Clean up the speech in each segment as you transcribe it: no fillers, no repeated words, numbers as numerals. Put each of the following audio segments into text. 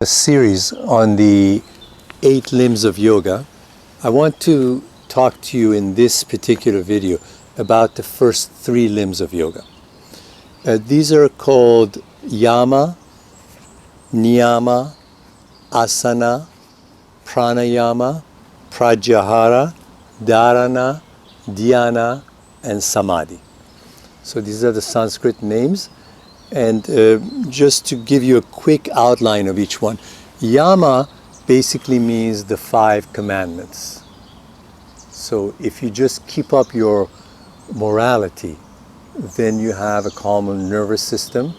A series on the 8 limbs of yoga. I want to talk to you in this particular video about the first 3 limbs of yoga. These are called Yama, Niyama, Asana, Pranayama, Pratyahara, Dharana, Dhyana, and Samadhi. So these are the Sanskrit names. And just to give you a quick outline of each one, Yama basically means the 5 commandments. So if you just keep up your morality, then you have a calmer nervous system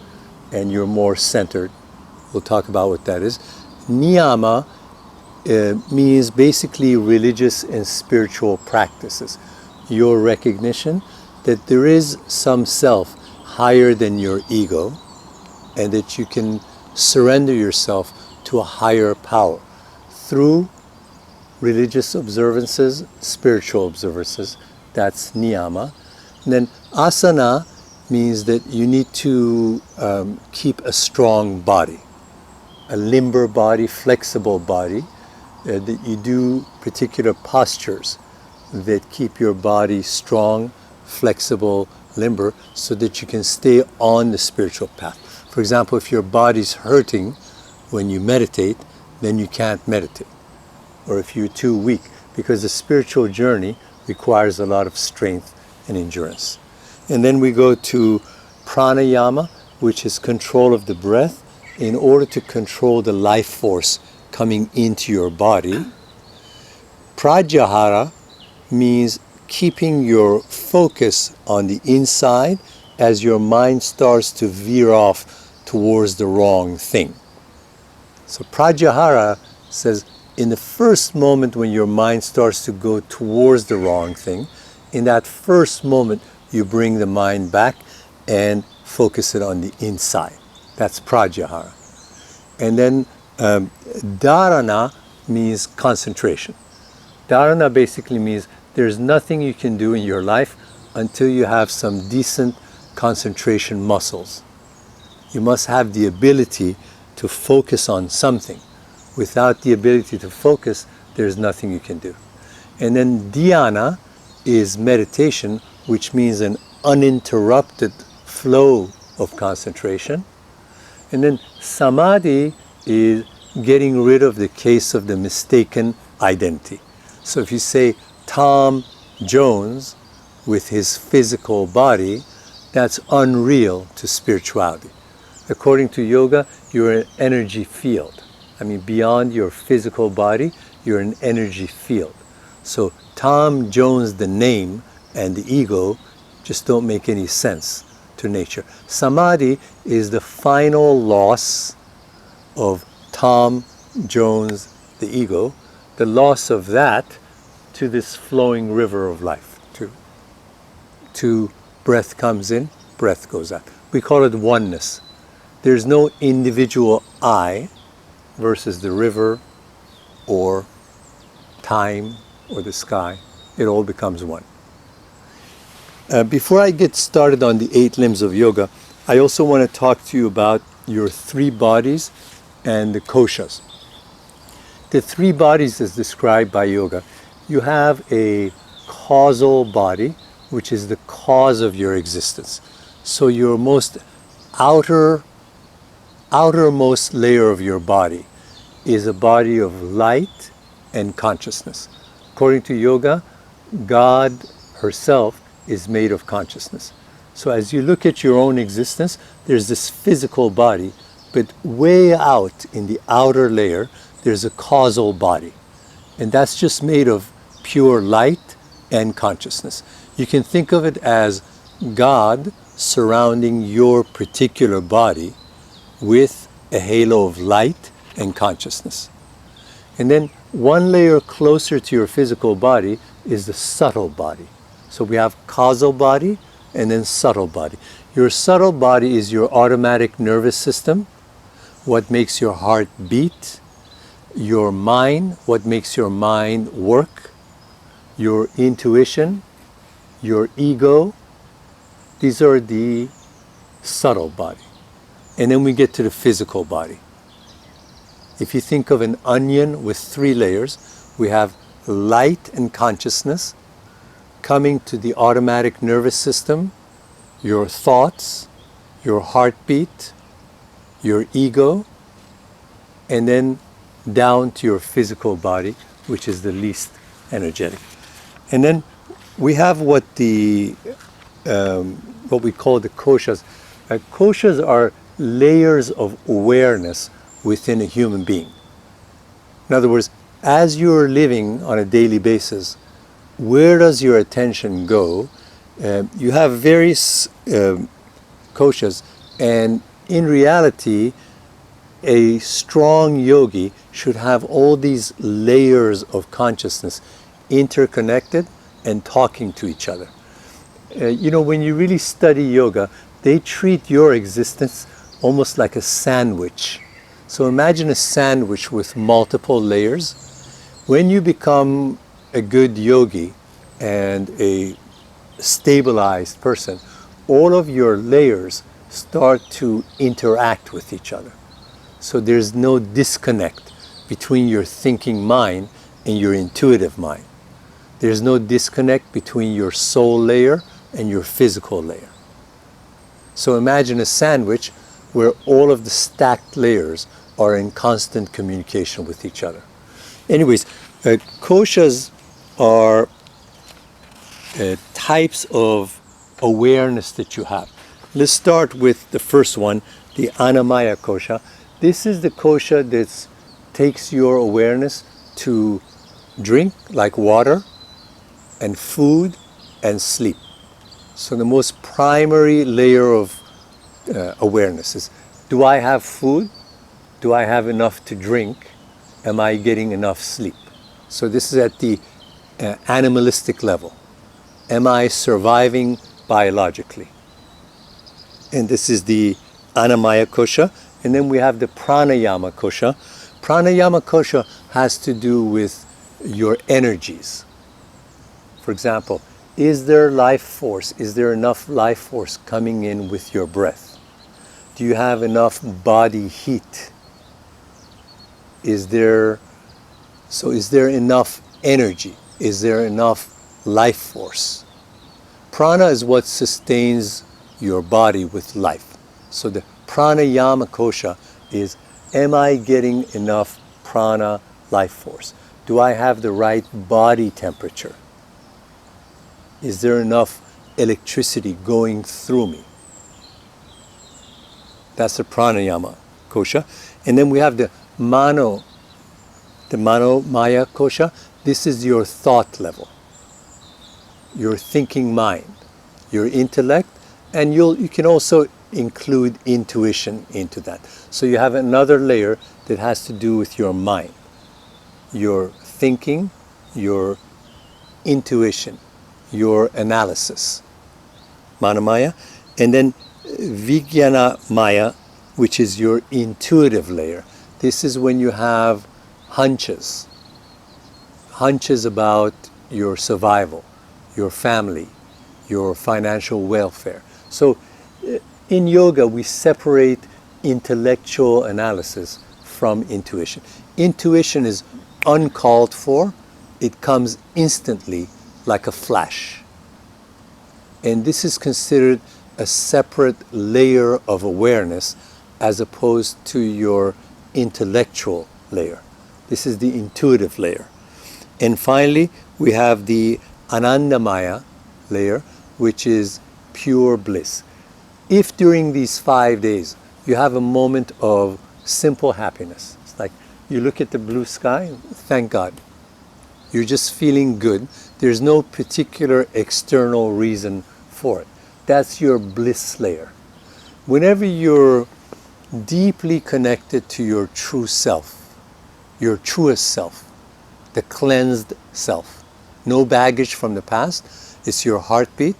and you're more centered. We'll talk about what that is. Niyama means basically religious and spiritual practices. Your recognition that there is some self higher than your ego, and that you can surrender yourself to a higher power through religious observances, spiritual observances. That's niyama. And then asana means that you need to keep a strong body, a limber body, flexible body, that you do particular postures that keep your body strong, flexible, limber, so that you can stay on the spiritual path. For example, if your body's hurting when you meditate, then you can't meditate. Or if you're too weak, because the spiritual journey requires a lot of strength and endurance. And then we go to pranayama, which is control of the breath in order to control the life force coming into your body. Pratyahara means keeping your focus on the inside as your mind starts to veer off towards the wrong thing. So Pratyahara says in the first moment when your mind starts to go towards the wrong thing, in that first moment you bring the mind back and focus it on the inside. That's Pratyahara. And then Dharana means concentration. Dharana basically means there's nothing you can do in your life until you have some decent concentration muscles. You must have the ability to focus on something. Without the ability to focus, there's nothing you can do. And then dhyana is meditation, which means an uninterrupted flow of concentration. And then samadhi is getting rid of the case of the mistaken identity. So if you say Tom Jones with his physical body, that's unreal to spirituality. According to yoga, you're an energy field. I mean, beyond your physical body, you're an energy field. So Tom Jones, the name, and the ego just don't make any sense to nature. Samadhi is the final loss of Tom Jones, the ego, the loss of that to this flowing river of life. To breath comes in, breath goes out. We call it oneness. There's no individual I versus the river or time or the sky. It all becomes one. Before I get started on the 8 limbs of yoga, I also want to talk to you about your 3 bodies and the koshas. The 3 bodies as described by yoga. You have a causal body, which is the cause of your existence. So your most outermost layer of your body is a body of light and consciousness. According to yoga, God herself is made of consciousness. So as you look at your own existence, there's this physical body, but way out in the outer layer, there's a causal body. And that's just made of pure light and consciousness. You can think of it as God surrounding your particular body with a halo of light and consciousness. And then one layer closer to your physical body is the subtle body. So we have causal body and then subtle body. Your subtle body is your automatic nervous system, what makes your heart beat, your mind, what makes your mind work, your intuition, your ego. These are the subtle body. And then we get to the physical body. If you think of an onion with 3 layers, we have light and consciousness coming to the automatic nervous system, your thoughts, your heartbeat, your ego, and then down to your physical body, which is the least energetic. And then we have what we call the koshas. Koshas are layers of awareness within a human being. In other words, as you're living on a daily basis, where does your attention go? You have various koshas, and in reality, a strong yogi should have all these layers of consciousness interconnected and talking to each other. When you really study yoga, they treat your existence almost like a sandwich. So imagine a sandwich with multiple layers. When you become a good yogi and a stabilized person, all of your layers start to interact with each other. So there's no disconnect between your thinking mind and your intuitive mind. There's no disconnect between your soul layer and your physical layer. So imagine a sandwich where all of the stacked layers are in constant communication with each other. Anyways, koshas are types of awareness that you have. Let's start with the first one, the Annamaya kosha. This is the kosha that takes your awareness to drink, like water, and food, and sleep. So the most primary layer of awareness is, do I have food? Do I have enough to drink? Am I getting enough sleep? So this is at the animalistic level. Am I surviving biologically? And this is the Annamaya kosha. And then we have the Pranayama kosha. Pranayama kosha has to do with your energies. For example, is there life force? Is there enough life force coming in with your breath? Do you have enough body heat? Is there enough energy? Is there enough life force? Prana is what sustains your body with life. So the pranayama kosha is, am I getting enough prana life force? Do I have the right body temperature? Is there enough electricity going through me? That's the pranayama kosha. And then we have the manomaya kosha. This is your thought level, your thinking mind, your intellect, and you can also include intuition into that. So you have another layer that has to do with your mind, your thinking, your intuition, your analysis, manomaya, and then vijnanamaya, which is your intuitive layer. This is when you have hunches about your survival, your family, your financial welfare. So in yoga, we separate intellectual analysis from intuition. Intuition is uncalled for. It comes instantly like a flash. And this is considered a separate layer of awareness as opposed to your intellectual layer. This is the intuitive layer. And finally, we have the Anandamaya layer, which is pure bliss. If during these 5 days you have a moment of simple happiness, it's like you look at the blue sky, thank God. You're just feeling good. There's no particular external reason for it. That's your bliss layer. Whenever you're deeply connected to your true self, your truest self, the cleansed self, no baggage from the past, it's your heartbeat,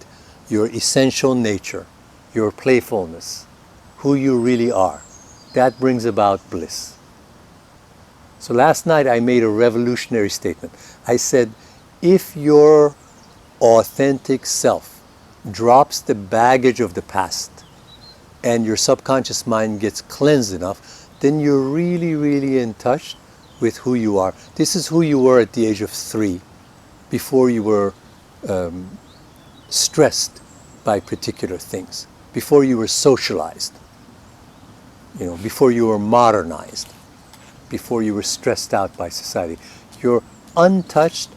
your essential nature, your playfulness, who you really are. That brings about bliss. So last night I made a revolutionary statement. I said, if your authentic self drops the baggage of the past and your subconscious mind gets cleansed enough, then you're really, really in touch with who you are. This is who you were at the age of 3, before you were stressed by particular things, before you were socialized, before you were modernized, before you were stressed out by society. Your untouched,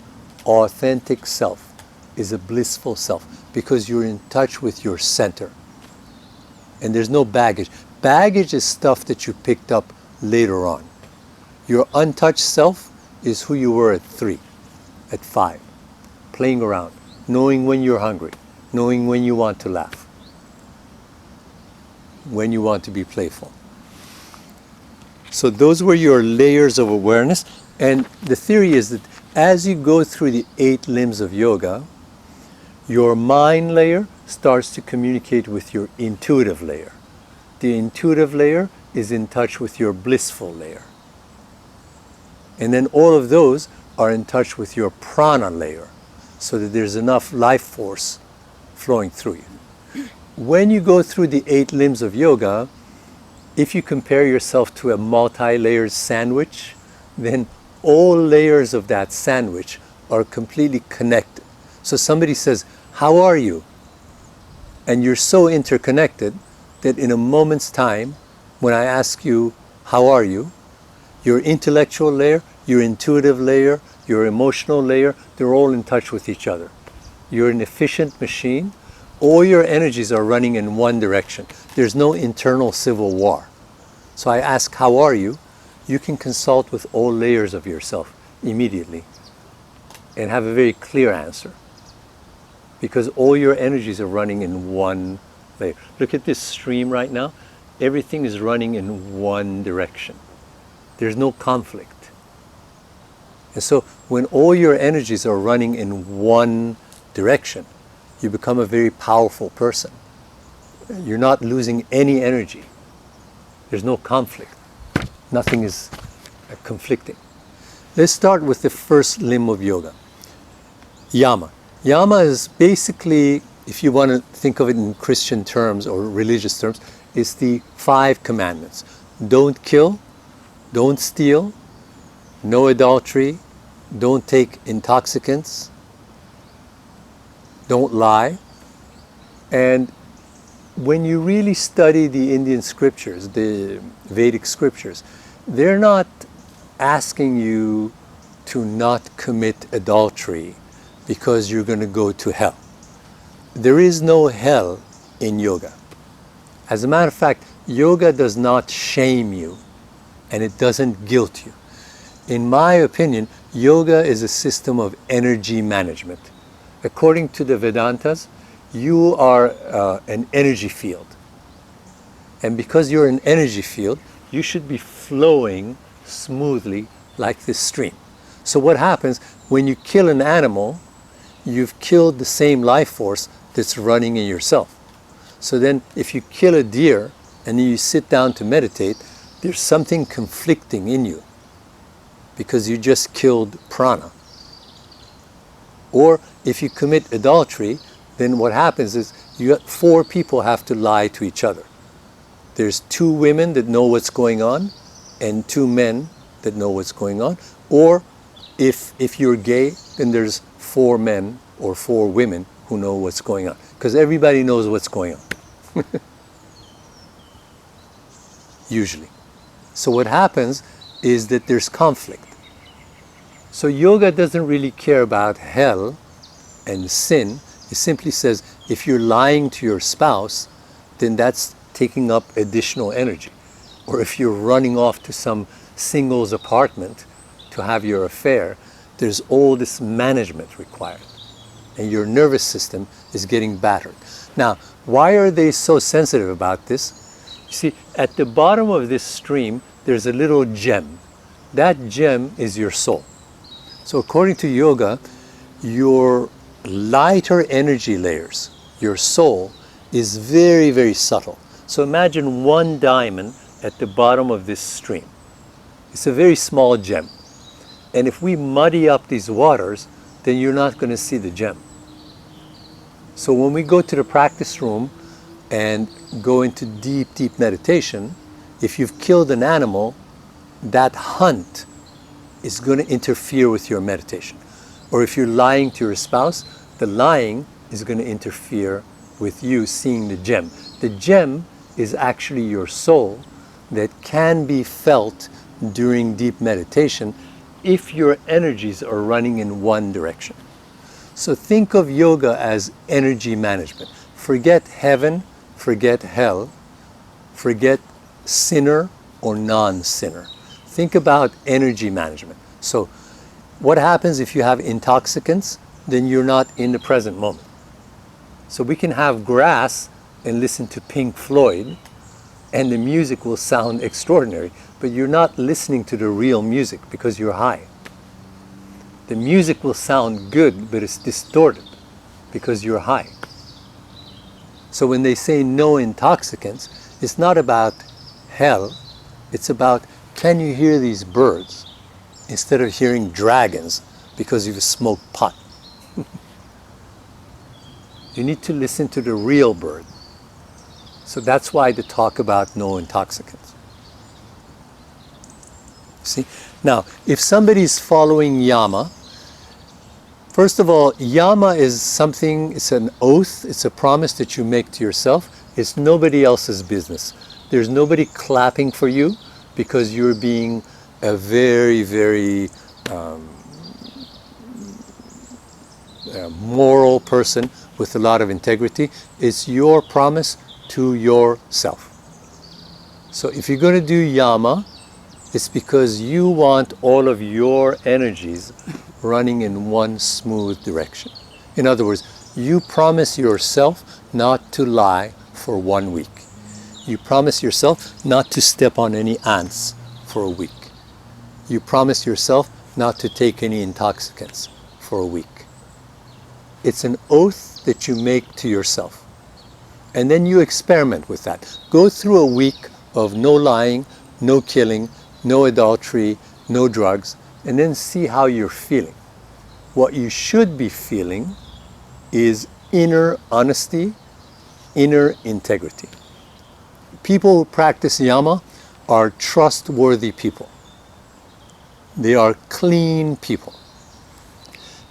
authentic self is a blissful self because you're in touch with your center. And there's no baggage. Baggage is stuff that you picked up later on. Your untouched self is who you were at 3, at 5, playing around, knowing when you're hungry, knowing when you want to laugh, when you want to be playful. So those were your layers of awareness. And the theory is that as you go through the 8 limbs of yoga, your mind layer starts to communicate with your intuitive layer. The intuitive layer is in touch with your blissful layer. And then all of those are in touch with your prana layer, so that there's enough life force flowing through you. When you go through the 8 limbs of yoga, if you compare yourself to a multi-layered sandwich, then all layers of that sandwich are completely connected. So somebody says, "How are you?" And you're so interconnected that in a moment's time, when I ask you, "How are you?" your intellectual layer, your intuitive layer, your emotional layer, they're all in touch with each other. You're an efficient machine. All your energies are running in one direction. There's no internal civil war. So I ask, "How are you?" You can consult with all layers of yourself immediately and have a very clear answer, because all your energies are running in one layer. Look at this stream right now. Everything is running in one direction. There's no conflict. And so when all your energies are running in one direction, you become a very powerful person. You're not losing any energy. There's no conflict. Nothing is conflicting. Let's start with the first limb of yoga, Yama. Yama is basically, if you want to think of it in Christian terms or religious terms, is the 5 commandments. Don't kill, don't steal, no adultery, don't take intoxicants, don't lie. And when you really study the Indian scriptures, the Vedic scriptures, they're not asking you to not commit adultery because you're going to go to hell. There is no hell in yoga. As a matter of fact, yoga does not shame you and it doesn't guilt you. In my opinion, yoga is a system of energy management. According to the Vedantas, you are an energy field. And because you're an energy field, you should be flowing smoothly like this stream. So what happens when you kill an animal, you've killed the same life force that's running in yourself. So then if you kill a deer and you sit down to meditate, there's something conflicting in you because you just killed prana. Or if you commit adultery, then what happens is 4 people have to lie to each other. There's 2 women that know what's going on and 2 men that know what's going on. Or if you're gay, then there's 4 men or 4 women who know what's going on. Because everybody knows what's going on. Usually. So what happens is that there's conflict. So yoga doesn't really care about hell and sin. It simply says, if you're lying to your spouse, then that's taking up additional energy. Or if you're running off to some singles apartment to have your affair, there's all this management required. And your nervous system is getting battered. Now, why are they so sensitive about this? You see, at the bottom of this stream, there's a little gem. That gem is your soul. So according to yoga, your lighter energy layers, your soul, is very, very subtle. So imagine 1 diamond at the bottom of this stream. It's a very small gem. And if we muddy up these waters, then you're not going to see the gem. So when we go to the practice room and go into deep, deep meditation, If you've killed an animal, that hunt is going to interfere with your meditation. Or if you're lying to your spouse, the lying is going to interfere with you seeing the gem. The gem is actually your soul that can be felt during deep meditation if your energies are running in one direction. So think of yoga as energy management. Forget heaven, forget hell, forget sinner or non-sinner. Think about energy management. So what happens if you have intoxicants? Then you're not in the present moment. So we can have grass and listen to Pink Floyd, and the music will sound extraordinary, but you're not listening to the real music because you're high. The music will sound good, but it's distorted because you're high. So when they say no intoxicants, it's not about hell, it's about, can you hear these birds instead of hearing dragons because you've smoked pot? You need to listen to the real bird. So that's why they talk about no intoxicants. See? Now, if somebody's following Yama, first of all, Yama is something, it's an oath, it's a promise that you make to yourself. It's nobody else's business. There's nobody clapping for you because you're being a very, very moral person with a lot of integrity. It's your promise to yourself. So if you're going to do Yama, it's because you want all of your energies running in one smooth direction. In other words, you promise yourself not to lie for 1 week. You promise yourself not to step on any ants for a week. You promise yourself not to take any intoxicants for a week. It's an oath that you make to yourself. And then you experiment with that. Go through a week of no lying, no killing, no adultery, no drugs, and then see how you're feeling. What you should be feeling is inner honesty, inner integrity. People who practice Yama are trustworthy people. They are clean people.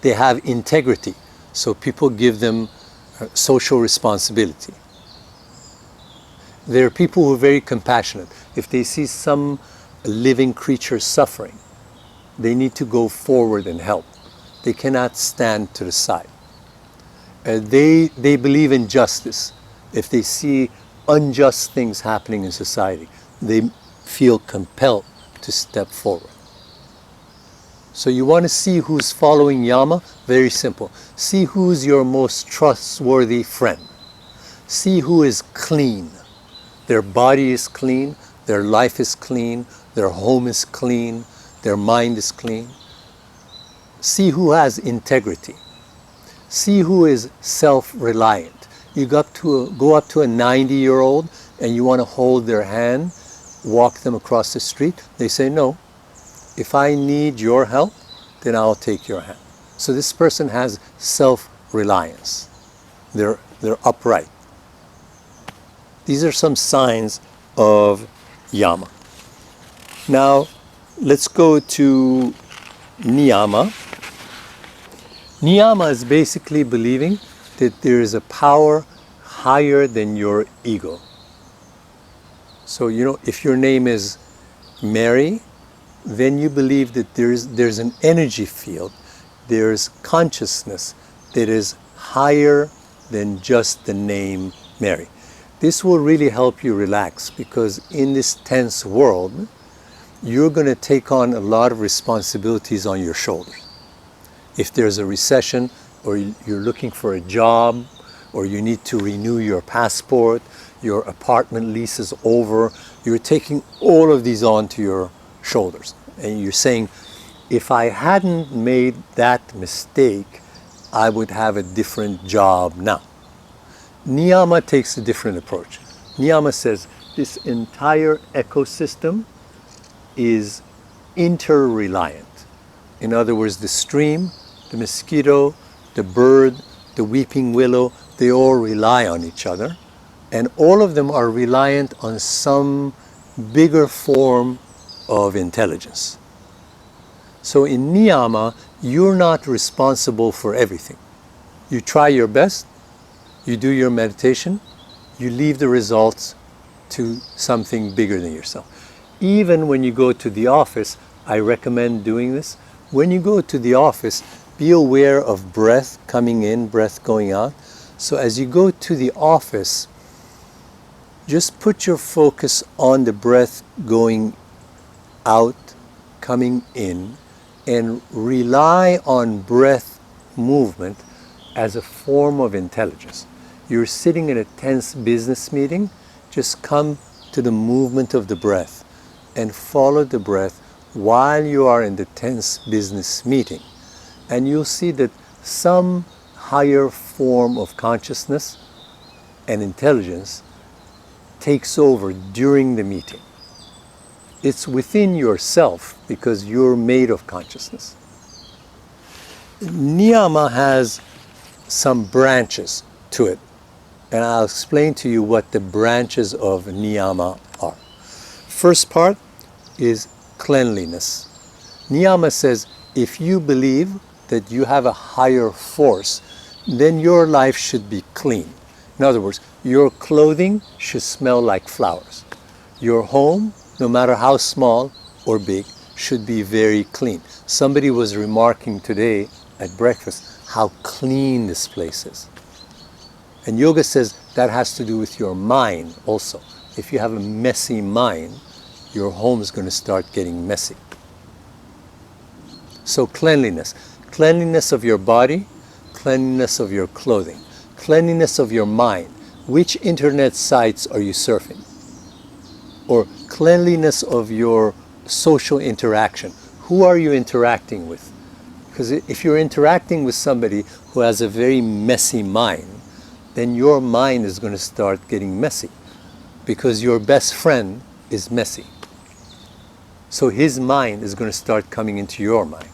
They have integrity, so people give them social responsibility. There are people who are very compassionate. If they see some living creature suffering, they need to go forward and help. They cannot stand to the side. They believe in justice. If they see unjust things happening in society, they feel compelled to step forward. So you want to see who's following Yama? Very simple. See who's your most trustworthy friend. See who is clean. Their body is clean, their life is clean, their home is clean, their mind is clean. See who has integrity. See who is self-reliant. You go up to a 90-year-old and you want to hold their hand, walk them across the street. They say, no, if I need your help, then I'll take your hand. So this person has self-reliance. They're upright. These are some signs of Yama. Now, let's go to Niyama. Niyama is basically believing that there is a power higher than your ego. So, if your name is Mary, then you believe that there's an energy field, there's consciousness that is higher than just the name Mary. This will really help you relax, because in this tense world, you're going to take on a lot of responsibilities on your shoulders. If there's a recession, or you're looking for a job, or you need to renew your passport, your apartment lease is over, you're taking all of these onto your shoulders. And you're saying, if I hadn't made that mistake, I would have a different job now. Niyama takes a different approach. Niyama says this entire ecosystem is interreliant. In other words, the stream, the mosquito, the bird, the weeping willow, they all rely on each other. And all of them are reliant on some bigger form of intelligence. So in Niyama, you're not responsible for everything. You try your best, you do your meditation, you leave the results to something bigger than yourself. Even when you go to the office, I recommend doing this. When you go to the office, be aware of breath coming in, breath going out. So as you go to the office, just put your focus on the breath going out, coming in, and rely on breath movement as a form of intelligence. You're sitting in a tense business meeting, just come to the movement of the breath and follow the breath while you are in the tense business meeting. And you'll see that some higher form of consciousness and intelligence takes over during the meeting. It's within yourself because you're made of consciousness. Niyama has some branches to it, and I'll explain to you what the branches of Niyama are. First part is cleanliness. Niyama says if you believe that you have a higher force, then your life should be clean. In other words, your clothing should smell like flowers. Your home, no matter how small or big, should be very clean. Somebody was remarking today at breakfast how clean this place is. And yoga says that has to do with your mind also. If you have a messy mind, your home is going to start getting messy. So cleanliness. Cleanliness of your body, cleanliness of your clothing, cleanliness of your mind. Which internet sites are you surfing? Or cleanliness of your social interaction. Who are you interacting with? Because if you're interacting with somebody who has a very messy mind, then your mind is going to start getting messy because your best friend is messy. So his mind is going to start coming into your mind.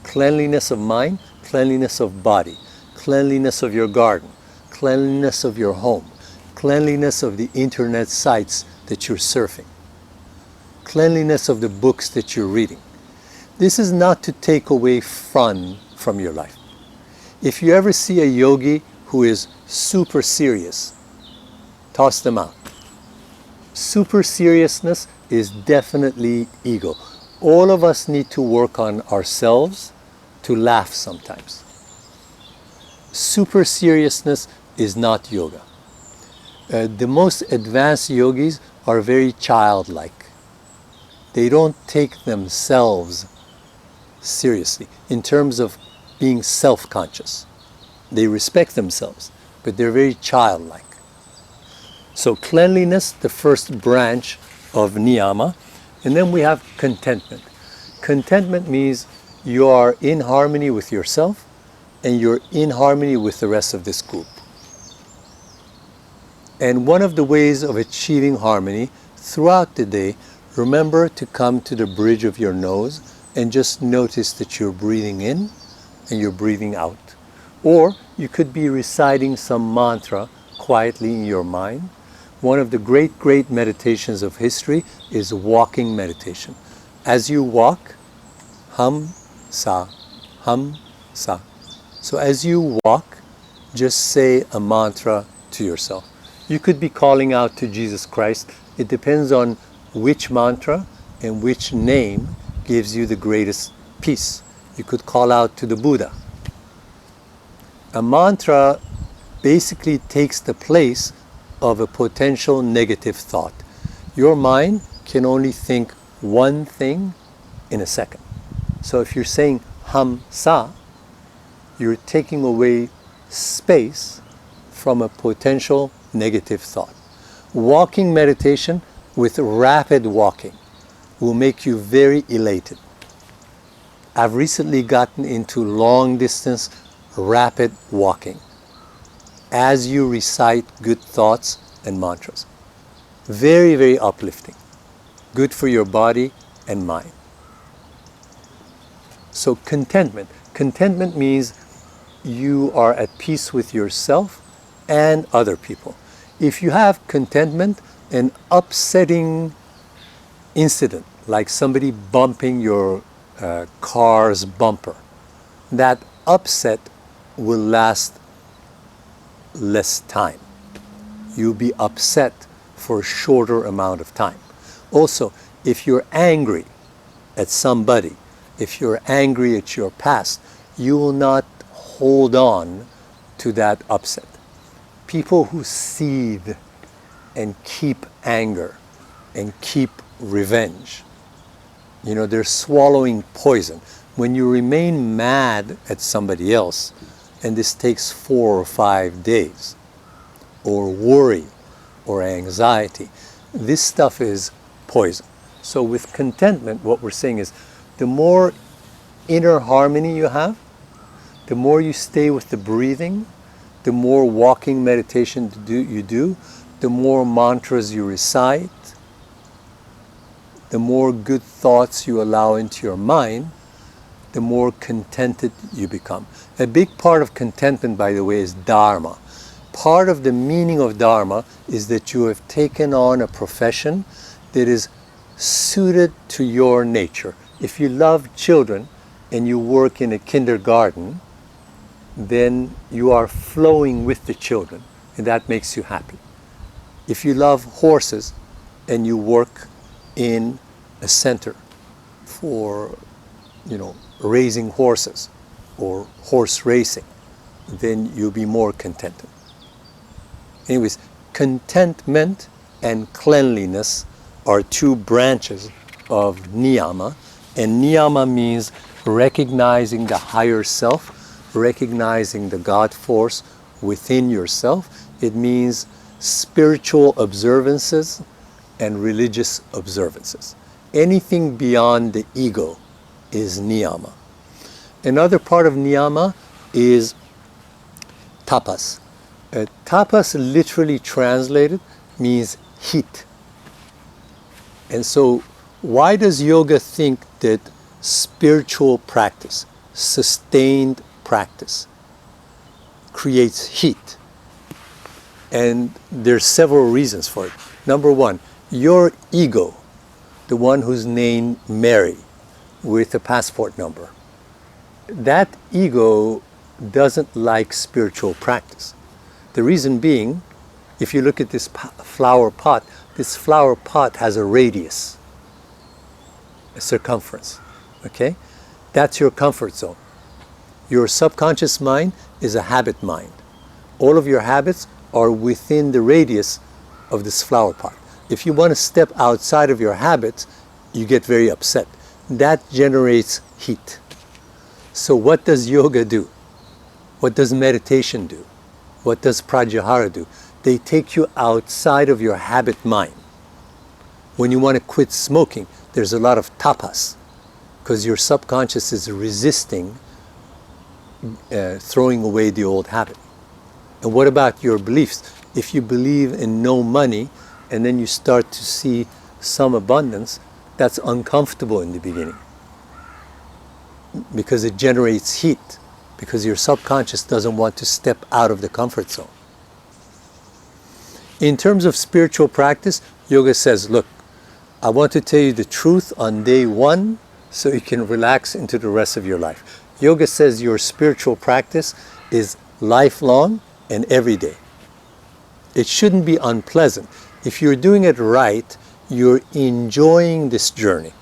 Cleanliness of mind, cleanliness of body, cleanliness of your garden, cleanliness of your home, cleanliness of the internet sites that you're surfing, cleanliness of the books that you're reading. This is not to take away fun from your life. If you ever see a yogi who is super serious, toss them out. Super seriousness is definitely ego. All of us need to work on ourselves to laugh sometimes. Super seriousness is not yoga. The most advanced yogis are very childlike. They don't take themselves seriously in terms of being self-conscious. They respect themselves, but they're very childlike. So cleanliness, the first branch of Niyama, and then we have contentment. Contentment means you are in harmony with yourself and you're in harmony with the rest of this group. And one of the ways of achieving harmony throughout the day, remember to come to the bridge of your nose and just notice that you're breathing in and you're breathing out. Or you could be reciting some mantra quietly in your mind. One of the great meditations of history is walking meditation. As you walk, hum, sa, hum, sa. So as you walk, just say a mantra to yourself. You could be calling out to Jesus Christ. It depends on which mantra and which name gives you the greatest peace. You could call out to the Buddha. A mantra basically takes the place of a potential negative thought. Your mind can only think one thing in a second. So if you're saying hum sa, you're taking away space from a potential negative thought. Walking meditation with rapid walking will make you very elated. I've recently gotten into long distance rapid walking as you recite good thoughts and mantras. Very uplifting. Good for your body and mind. So contentment. Contentment means you are at peace with yourself and other people. If you have contentment, an upsetting incident, like somebody bumping your car's bumper, that upset will last less time. You'll be upset for a shorter amount of time. Also, if you're angry at somebody, if you're angry at your past, you will not hold on to that upset. People who seethe and keep anger and keep revenge, they're swallowing poison. When you remain mad at somebody else, and this takes 4 or 5 days, or worry, or anxiety, this stuff is poison. So with contentment, what we're saying is, the more inner harmony you have, the more you stay with the breathing, the more walking meditation you do, the more mantras you recite, the more good thoughts you allow into your mind, the more contented you become. A big part of contentment, by the way, is dharma. Part of the meaning of dharma is that you have taken on a profession that is suited to your nature. If you love children and you work in a kindergarten, then you are flowing with the children, and that makes you happy. If you love horses and you work in a center for, raising horses or horse racing, then you'll be more contented. Anyways, contentment and cleanliness are 2 branches of Niyama, and Niyama means recognizing the higher self, recognizing the God force within yourself. It means spiritual observances and religious observances. Anything beyond the ego is Niyama. Another part of Niyama is Tapas. Tapas, literally translated, means heat. And so why does yoga think that spiritual practice, sustained practice, creates heat? And there's several reasons for it. Number 1, your ego, the one who's named Mary with a passport number, that ego doesn't like spiritual practice. The reason being, if you look at this flower pot has a radius, a circumference, okay? That's your comfort zone. Your subconscious mind is a habit mind. All of your habits are within the radius of this flower pot. If you want to step outside of your habits, you get very upset. That generates heat. So what does yoga do? What does meditation do? What does pratyahara do? They take you outside of your habit mind. When you want to quit smoking, there's a lot of tapas, because your subconscious is resisting throwing away the old habit. And what about your beliefs? If you believe in no money, and then you start to see some abundance, that's uncomfortable in the beginning, because it generates heat, because your subconscious doesn't want to step out of the comfort zone. In terms of spiritual practice, yoga says, look, I want to tell you the truth on day 1 so you can relax into the rest of your life. Yoga says your spiritual practice is lifelong and every day. It shouldn't be unpleasant. If you're doing it right, you're enjoying this journey.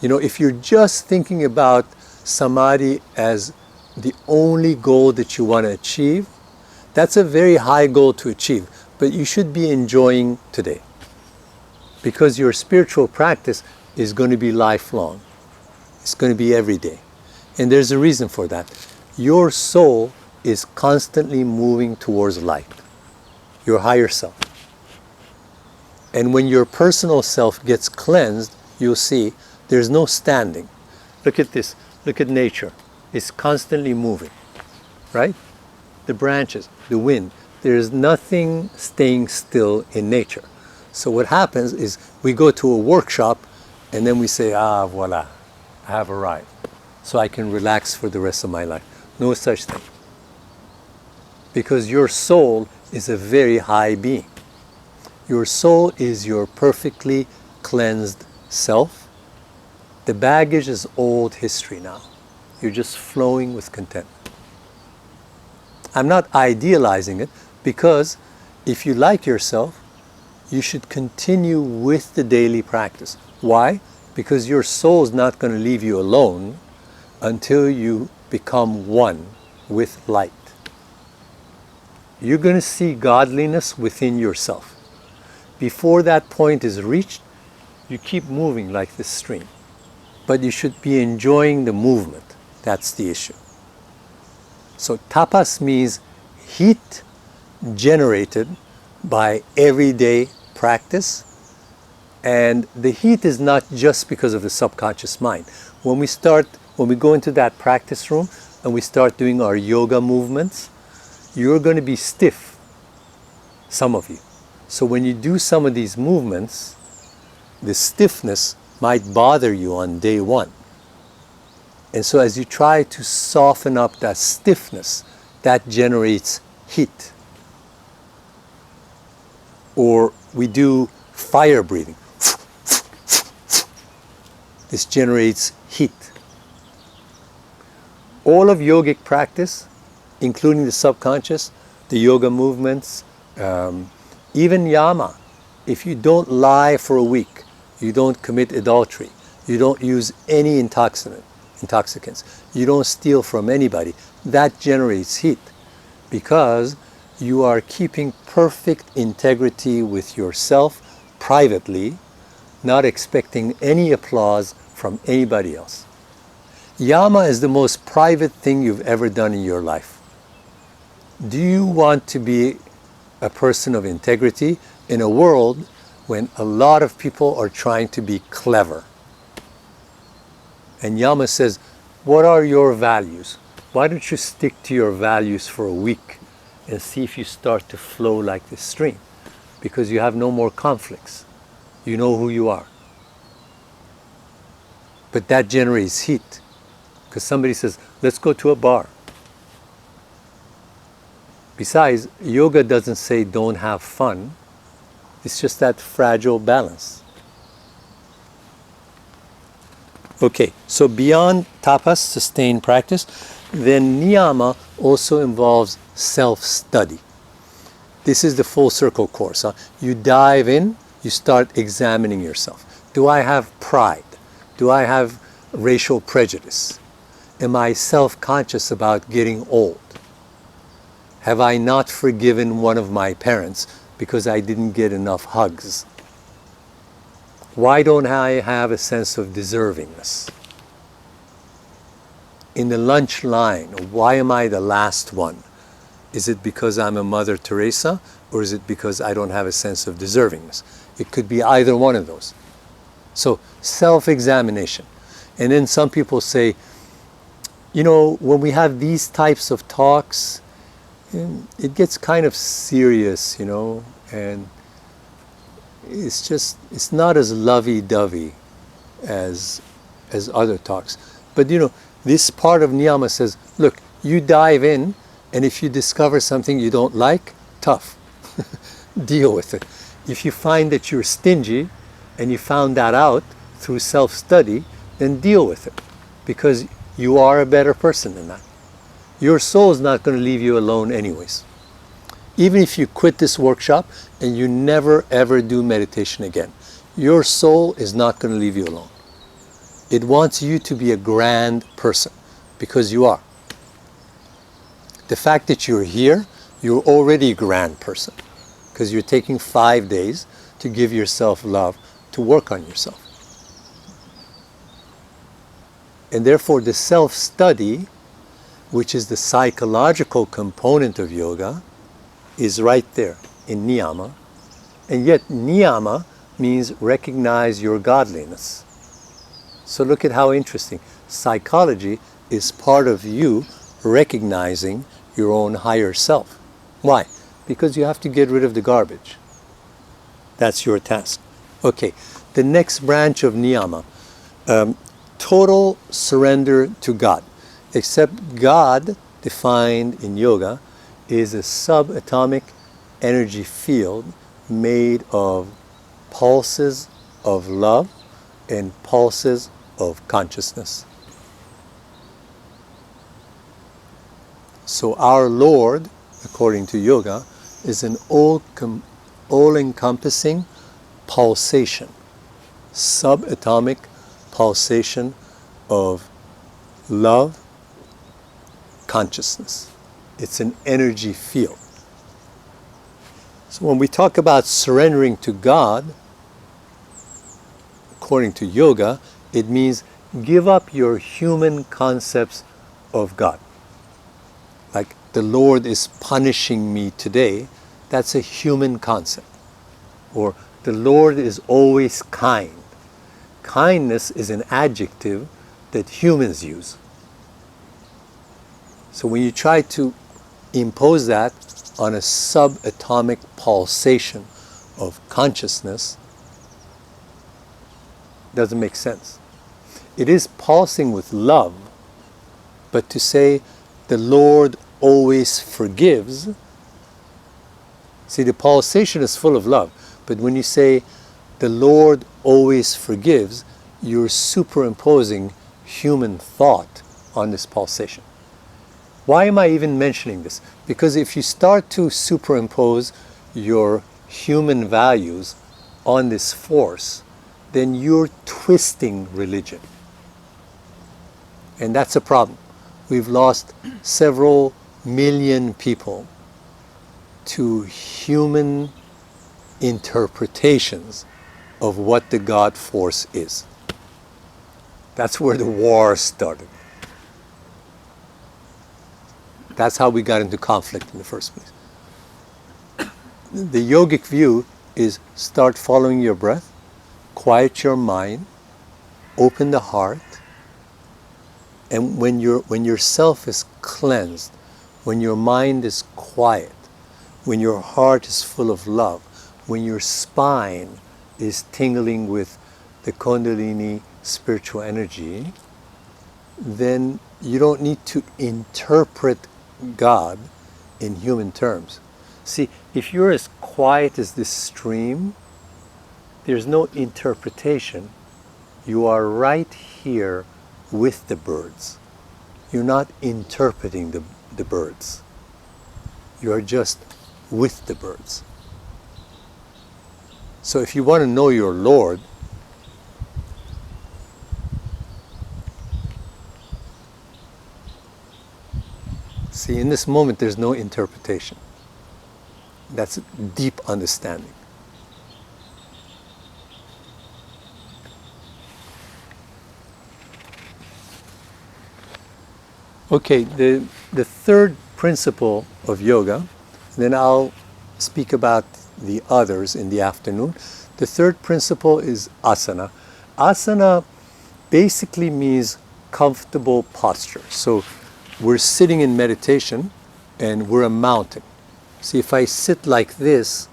If you're just thinking about samadhi as the only goal that you want to achieve, that's a very high goal to achieve, but you should be enjoying today, because your spiritual practice is going to be lifelong. It's going to be every day. And there's a reason for that. Your soul is constantly moving towards light, your higher self. And when your personal self gets cleansed, you'll see there's no standing. Look at this. Look at nature. It's constantly moving, right? The branches, the wind. There's nothing staying still in nature. So what happens is we go to a workshop and then we say, voila, I have arrived. So I can relax for the rest of my life. No such thing. Because your soul is a very high being. Your soul is your perfectly cleansed self. The baggage is old history now. You're just flowing with content. I'm not idealizing it, because if you like yourself, you should continue with the daily practice. Why? Because your soul is not going to leave you alone until you become one with light. You're going to see godliness within yourself. Before that point is reached, you keep moving like this stream. But you should be enjoying the movement. That's the issue. So tapas means heat generated by everyday practice. And the heat is not just because of the subconscious mind. When we go into that practice room and we start doing our yoga movements, you're going to be stiff, some of you. So when you do some of these movements, the stiffness might bother you on day one. And so as you try to soften up that stiffness, that generates heat. Or we do fire breathing. This generates heat. All of yogic practice, including the subconscious, the yoga movements, even Yama, if you don't lie for a week, you don't commit adultery, you don't use any intoxicants, you don't steal from anybody, that generates heat, because you are keeping perfect integrity with yourself privately, not expecting any applause from anybody else. Yama is the most private thing you've ever done in your life. Do you want to be a person of integrity in a world when a lot of people are trying to be clever? And Yama says, what are your values? Why don't you stick to your values for a week and see if you start to flow like this stream? Because you have no more conflicts. You know who you are. But that generates heat. Because somebody says, let's go to a bar. Besides, yoga doesn't say don't have fun. It's just that fragile balance. Okay, so beyond tapas, sustained practice, then niyama also involves self-study. This is the full circle course. You dive in, you start examining yourself. Do I have pride? Do I have racial prejudice? Am I self-conscious about getting old? Have I not forgiven one of my parents because I didn't get enough hugs? Why don't I have a sense of deservingness? In the lunch line, why am I the last one? Is it because I'm a Mother Teresa, or is it because I don't have a sense of deservingness? It could be either one of those. So self-examination. And then some people say, you know, when we have these types of talks, it gets kind of serious, you know, and it's not as lovey-dovey as other talks. But you know, this part of Niyama says, look, you dive in, and if you discover something you don't like, tough. Deal with it. If you find that you're stingy, and you found that out through self-study, then deal with it. Because you are a better person than that. Your soul is not going to leave you alone anyways. Even if you quit this workshop and you never ever do meditation again, your soul is not going to leave you alone. It wants you to be a grand person, because you are. The fact that you're here, you're already a grand person, because you're taking 5 days to give yourself love, to work on yourself. And therefore the self-study, which is the psychological component of yoga, is right there in niyama. And yet niyama means recognize your godliness. So look at how interesting. Psychology is part of you recognizing your own higher self. Why? Because you have to get rid of the garbage. That's your task. Okay, the next branch of niyama, total surrender to God. Except God, defined in yoga, is a subatomic energy field made of pulses of love and pulses of consciousness. So our Lord, according to yoga, is an all-encompassing pulsation, subatomic pulsation of love, consciousness. It's an energy field. So when we talk about surrendering to God, according to yoga, it means give up your human concepts of God. Like the Lord is punishing me today, that's a human concept. Or the Lord is always kind. Kindness is an adjective that humans use. So when you try to impose that on a subatomic pulsation of consciousness, it doesn't make sense. It is pulsing with love, but to say the Lord always forgives, see, the pulsation is full of love, but when you say the Lord always forgives, you're superimposing human thought on this pulsation. Why am I even mentioning this? Because if you start to superimpose your human values on this force, then you're twisting religion. And that's a problem. We've lost several million people to human interpretations of what the God force is. That's where the war started. That's how we got into conflict in the first place. The yogic view is start following your breath, quiet your mind, open the heart, and when your self is cleansed, when your mind is quiet, when your heart is full of love, when your spine is tingling with the Kundalini spiritual energy, then you don't need to interpret God in human terms. See, if you're as quiet as this stream, there's no interpretation. You are right here with the birds. You're not interpreting the birds. You are just with the birds. So if you want to know your Lord, see, in this moment there's no interpretation. That's deep understanding. Okay, the third principle of yoga, then I'll speak about the others in the afternoon. The third principle is asana. Asana basically means comfortable posture. So we're sitting in meditation and we're a mountain. See, if I sit like this,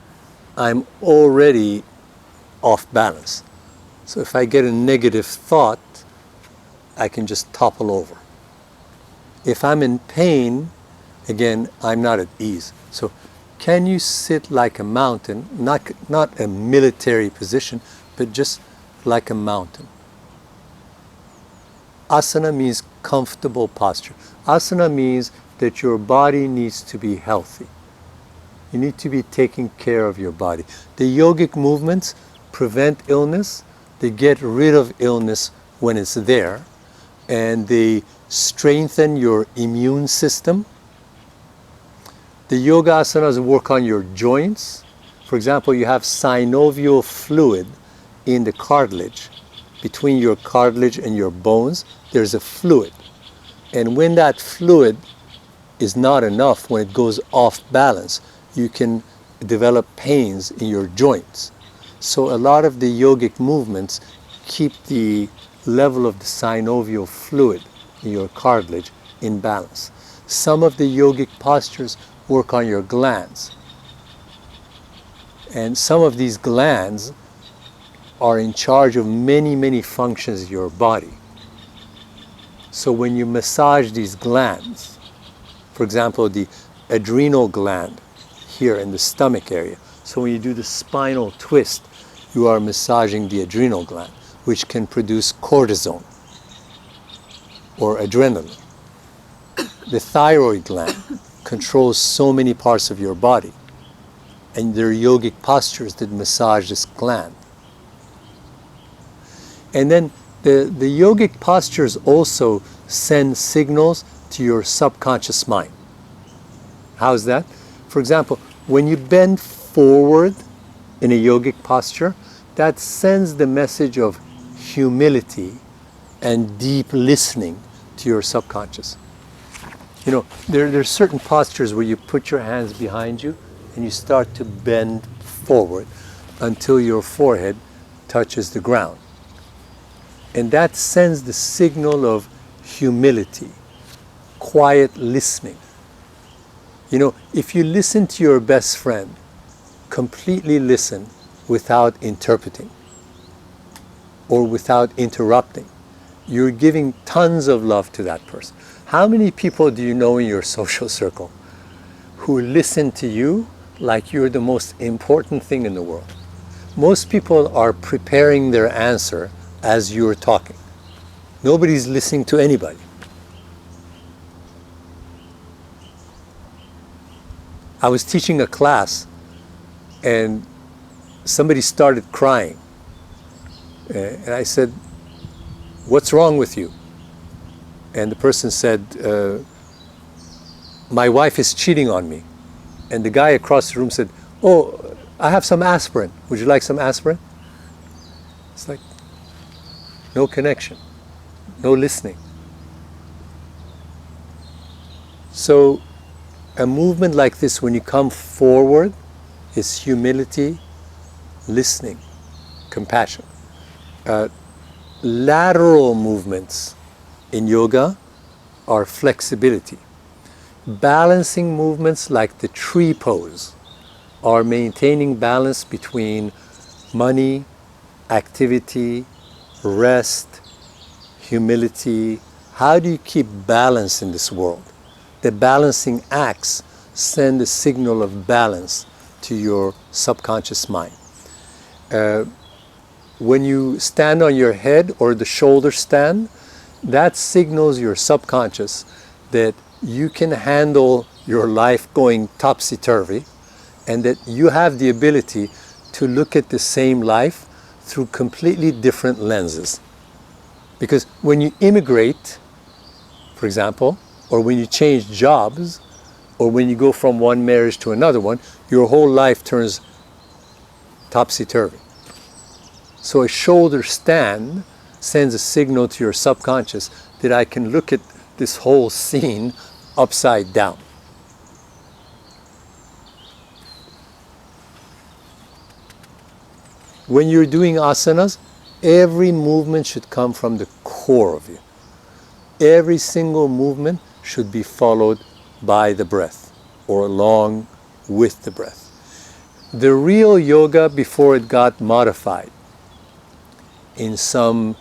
I'm already off balance. So if I get a negative thought, I can just topple over. If I'm in pain, again, I'm not at ease. So can you sit like a mountain, not a military position, but just like a mountain? Asana means comfortable posture. Asana means that your body needs to be healthy. You need to be taking care of your body. The yogic movements prevent illness. They get rid of illness when it's there. And they strengthen your immune system. The yoga asanas work on your joints. For example, you have synovial fluid in the cartilage. Between your cartilage and your bones, there's a fluid. And when that fluid is not enough, when it goes off balance, you can develop pains in your joints. So a lot of the yogic movements keep the level of the synovial fluid in your cartilage in balance. Some of the yogic postures work on your glands. And some of these glands are in charge of many, many functions of your body. So when you massage these glands, for example, the adrenal gland here in the stomach area. So when you do the spinal twist, you are massaging the adrenal gland, which can produce cortisol or adrenaline. The thyroid gland controls so many parts of your body, and there are yogic postures that massage this gland. And then the yogic postures also send signals to your subconscious mind. How's that? For example, when you bend forward in a yogic posture, that sends the message of humility and deep listening to your subconscious. You know, there are certain postures where you put your hands behind you and you start to bend forward until your forehead touches the ground. And that sends the signal of humility, quiet listening. You know, if you listen to your best friend, completely listen without interpreting or without interrupting, you're giving tons of love to that person. How many people do you know in your social circle who listen to you like you're the most important thing in the world? Most people are preparing their answer as you're talking. Nobody's listening to anybody. I was teaching a class and somebody started crying. And I said, "What's wrong with you?" And the person said, "My wife is cheating on me." And the guy across the room said, "Oh, I have some aspirin. Would you like some aspirin?" It's like, no connection, no listening. So a movement like this, when you come forward, is humility, listening, compassion. Lateral movements in yoga are flexibility. Balancing movements like the tree pose are maintaining balance between money, activity, rest, humility. How do you keep balance in this world? The balancing acts send a signal of balance to your subconscious mind. When you stand on your head or the shoulder stand, that signals your subconscious that you can handle your life going topsy-turvy and that you have the ability to look at the same life through completely different lenses. Because when you immigrate, for example, or when you change jobs, or when you go from one marriage to another one, your whole life turns topsy-turvy. So a shoulder stand sends a signal to your subconscious that I can look at this whole scene upside down. When you're doing asanas, every movement should come from the core of you. Every single movement should be followed by the breath or along with the breath. The real yoga, before it got modified in some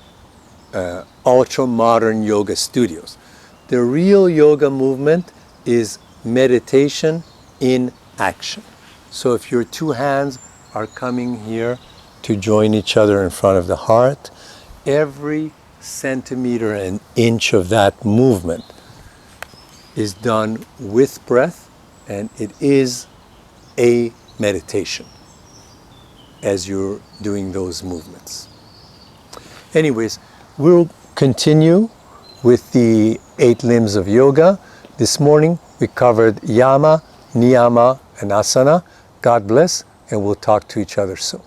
ultra-modern yoga studios, the real yoga movement is meditation in action. So if your two hands are coming here to join each other in front of the heart, every centimeter and inch of that movement is done with breath, and it is a meditation as you're doing those movements. Anyways, we'll continue with the 8 limbs of yoga. This morning we covered Yama, Niyama, and Asana. God bless, and we'll talk to each other soon.